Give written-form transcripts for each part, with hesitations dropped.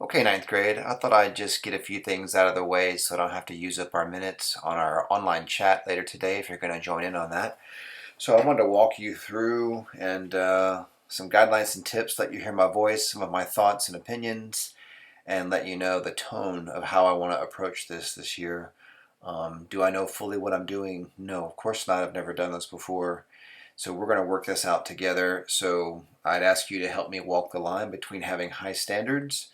Okay, ninth grade. I thought I'd just get a few things out of the way so I don't have to use up our minutes on our online chat later today if you're going to join in on that. So I wanted to walk you through and some guidelines and tips, let you hear my voice, some of my thoughts and opinions, and let you know the tone of how I want to approach this year. Do I know fully what I'm doing? No, of course not. I've never done this before. So we're going to work this out together. So I'd ask you to help me walk the line between having high standards,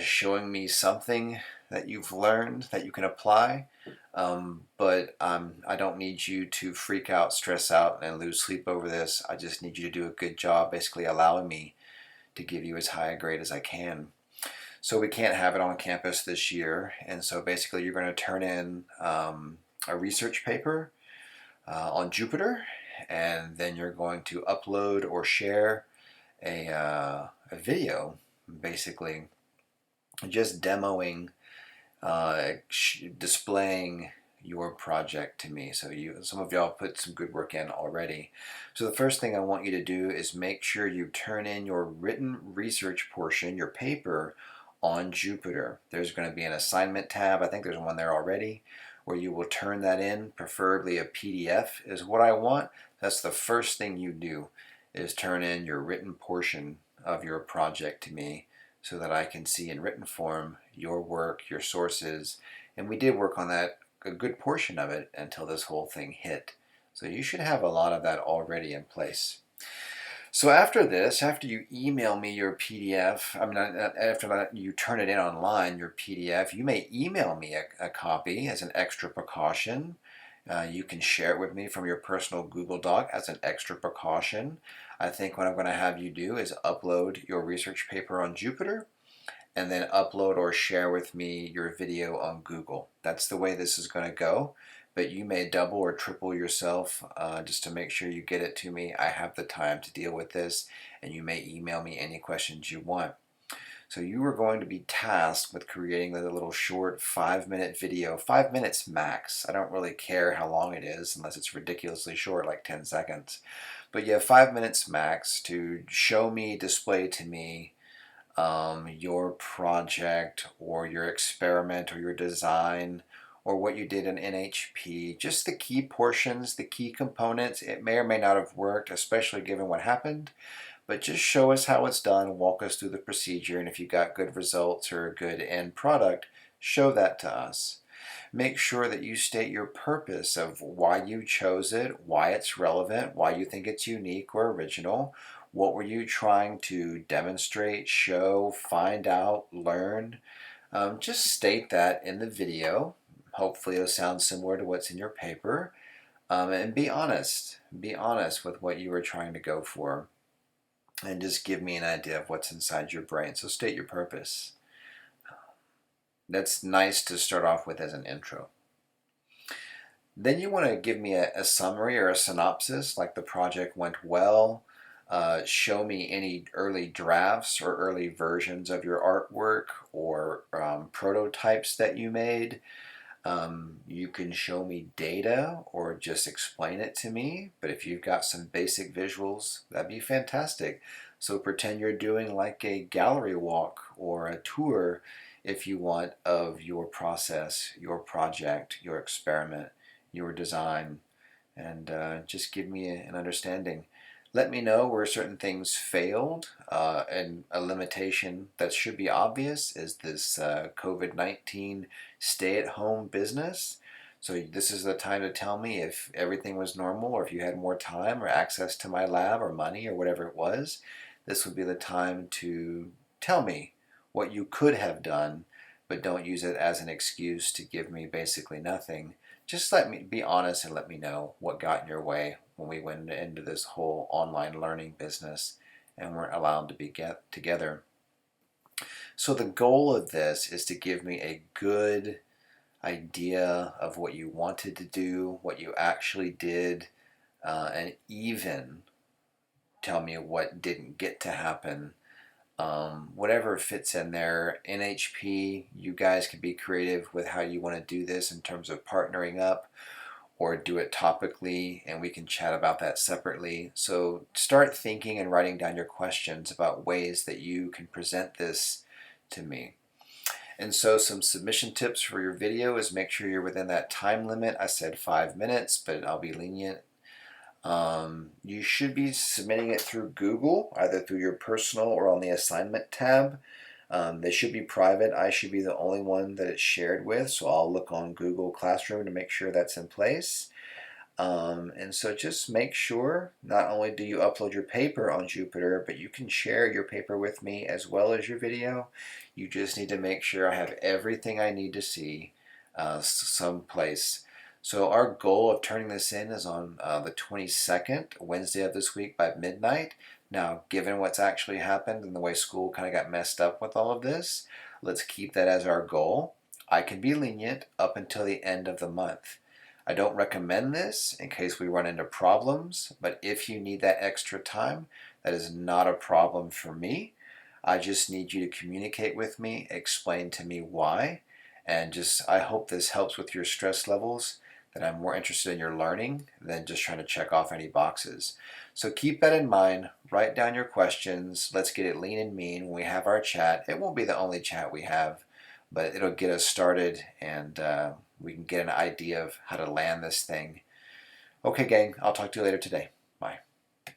showing me something that you've learned that you can apply. But I don't need you to freak out, stress out, and lose sleep over this. I just need you to do a good job, basically allowing me to give you as high a grade as I can. So we can't have it on campus this year, and so basically you're going to turn in a research paper on Jupyter, and then you're going to upload or share a video, basically just demoing, displaying your project to me. So some of y'all put some good work in already. So the first thing I want you to do is make sure you turn in your written research portion, your paper, on Jupyter. There's going to be an assignment tab. I think there's one there already where you will turn that in. Preferably a PDF is what I want. That's the first thing you do, is turn in your written portion of your project to me so that I can see in written form your work, your sources. And we did work on that, a good portion of it, until this whole thing hit. So you should have a lot of that already in place. So after this, after you email me your PDF, after that you turn it in online, your PDF, you may email me a copy as an extra precaution. You can share it with me from your personal Google Doc as an extra precaution. I think what I'm going to have you do is upload your research paper on Jupyter and then upload or share with me your video on Google. That's the way this is going to go. But you may double or triple yourself just to make sure you get it to me. I have the time to deal with this, and you may email me any questions you want. So you are going to be tasked with creating a little short 5-minute video, 5 minutes max. I don't really care how long it is unless it's ridiculously short, like 10 seconds. But you have 5 minutes max to show me, display to me your project or your experiment or your design or what you did in NHP, just the key portions, the key components. It may or may not have worked, especially given what happened, but just show us how it's done, walk us through the procedure, and if you got good results or a good end product, show that to us. Make sure that you state your purpose of why you chose it, why it's relevant, why you think it's unique or original. What were you trying to demonstrate, show, find out, learn? Just state that in the video. Hopefully it'll sound similar to what's in your paper. And be honest. Be honest with what you were trying to go for. And just give me an idea of what's inside your brain. So state your purpose. That's nice to start off with as an intro. Then you want to give me a summary or a synopsis, like the project went well. Show me any early drafts or early versions of your artwork or prototypes that you made. You can show me data or just explain it to me, but if you've got some basic visuals, that'd be fantastic. So pretend you're doing like a gallery walk or a tour, if you want, of your process, your project, your experiment, your design, and just give me an understanding. Let me know where certain things failed, and a limitation that should be obvious is this COVID-19 stay-at-home business. So this is the time to tell me if everything was normal or if you had more time or access to my lab or money or whatever it was. This would be the time to tell me what you could have done, but don't use it as an excuse to give me basically nothing. Just let me be honest and let me know what got in your way when we went into this whole online learning business and weren't allowed to be get together. So the goal of this is to give me a good idea of what you wanted to do, what you actually did, and even tell me what didn't get to happen. Whatever fits in there. NHP, you guys can be creative with how you want to do this in terms of partnering up or do it topically, and we can chat about that separately. So start thinking and writing down your questions about ways that you can present this to me. And so some submission tips for your video is make sure you're within that time limit. I said 5 minutes, but I'll be lenient. You should be submitting it through Google, either through your personal or on the assignment tab. They should be private. I should be the only one that it's shared with, so I'll look on Google Classroom to make sure that's in place. And so just make sure not only do you upload your paper on Jupyter, but you can share your paper with me as well as your video. You just need to make sure I have everything I need to see someplace. So our goal of turning this in is on the 22nd, Wednesday of this week by midnight. Now, given what's actually happened and the way school kind of got messed up with all of this, let's keep that as our goal. I can be lenient up until the end of the month. I don't recommend this in case we run into problems, but if you need that extra time, that is not a problem for me. I just need you to communicate with me, explain to me why, and I hope this helps with your stress levels, that I'm more interested in your learning than just trying to check off any boxes. So keep that in mind, write down your questions, let's get it lean and mean when we have our chat. It won't be the only chat we have, but it'll get us started, and we can get an idea of how to land this thing. Okay, gang, I'll talk to you later today.